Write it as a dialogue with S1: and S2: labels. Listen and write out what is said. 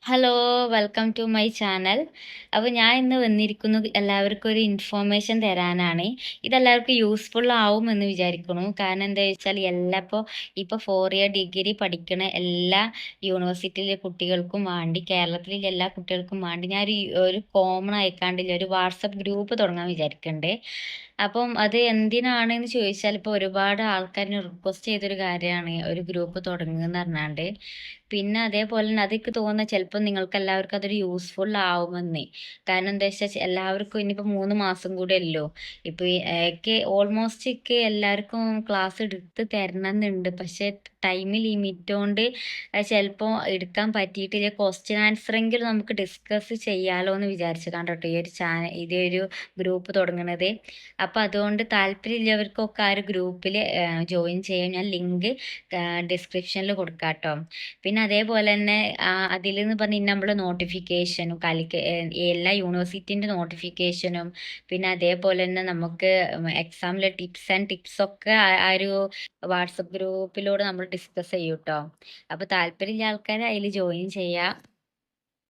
S1: Hello, welcome to my channel. അപ്പോൾ ഞാൻ ഇന്ന് വന്നിരിക്കുന്നത് എല്ലാവർക്കും ഒരു ഇൻഫോർമേഷൻ തരാനാണ്. ഇതെല്ലാവർക്കും യൂസ്ഫുൾ ആവും എന്ന് വിചാരിക്കുന്നു. കാരണം എന്താ വെച്ചാൽ ഇപ്പോൾ 4 ഇയർ ഡിഗ്രി പഠിക്കുന്ന എല്ലാ യൂണിവേഴ്സിറ്റിയിലെ കുട്ടികൾക്കും വേണ്ടി, കേരളത്തിലെ എല്ലാ കുട്ടികൾക്കും വേണ്ടി ഞാൻ ഒരു കോമൺ ആയിക്കാണ്ടില്ല ഒരു വാട്സപ്പ് ഗ്രൂപ്പ് തുടങ്ങാൻ വിചാരിക്കുന്നുണ്ട്. അപ്പം അത് എന്തിനാണെന്ന് ചോദിച്ചാൽ ഇപ്പോൾ ഒരുപാട് ആൾക്കാരിന് റിക്വസ്റ്റ് ചെയ്തൊരു കാര്യമാണ് ഒരു ഗ്രൂപ്പ് തുടങ്ങുകയെന്ന് പറഞ്ഞാണ്ട്. പിന്നെ അതേപോലെ തന്നെ അതെനിക്ക് തോന്നുന്നത് ചിലപ്പോൾ നിങ്ങൾക്ക് എല്ലാവർക്കും അതൊരു യൂസ്ഫുൾ ആവുമെന്നേ. കാരണം എന്താ വെച്ചാൽ എല്ലാവർക്കും ഇനിയിപ്പോൾ 3 മാസം കൂടെ അല്ലോ. ഇപ്പോൾ ഓൾമോസ്റ്റ് എല്ലാവർക്കും ക്ലാസ് എടുത്ത് തരണമെന്നുണ്ട്. പക്ഷേ ടൈം ലിമിറ്റ് കൊണ്ട് ചിലപ്പോൾ എടുക്കാൻ പറ്റിയിട്ടില്ല. ക്വസ്റ്റ്യൻ ആൻസറെങ്കിലും നമുക്ക് ഡിസ്കസ് ചെയ്യാലോ എന്ന് വിചാരിച്ചിട്ടാണ് കേട്ടോ ഇതൊരു ഗ്രൂപ്പ് തുടങ്ങുന്നത്. അപ്പോൾ അതുകൊണ്ട് താല്പര്യമുള്ളവർക്കൊക്കെ ആ ഒരു ഗ്രൂപ്പിൽ ജോയിൻ ചെയ്യാം. ഞാൻ ലിങ്ക് ഡിസ്ക്രിപ്ഷനിൽ കൊടുക്കാം കേട്ടോ. പിന്നെ അതേപോലെ തന്നെ അതിലെന്ന് പറഞ്ഞാൽ നമ്മൾ നോട്ടിഫിക്കേഷനും എല്ലാ യൂണിവേഴ്സിറ്റീൻ്റെ നോട്ടിഫിക്കേഷനും പിന്നെ അതേപോലെ തന്നെ നമുക്ക് എക്സാമിലെ ടിപ്സ് ആൻഡ് ടിപ്സൊക്കെ ആ ഒരു വാട്സപ്പ് ഗ്രൂപ്പിലൂടെ നമ്മൾ ഡിസ്കസ് ചെയ്യും കേട്ടോ. അപ്പോൾ താല്പര്യമുള്ള ആൾക്കാർ അതിൽ ജോയിൻ ചെയ്യുക.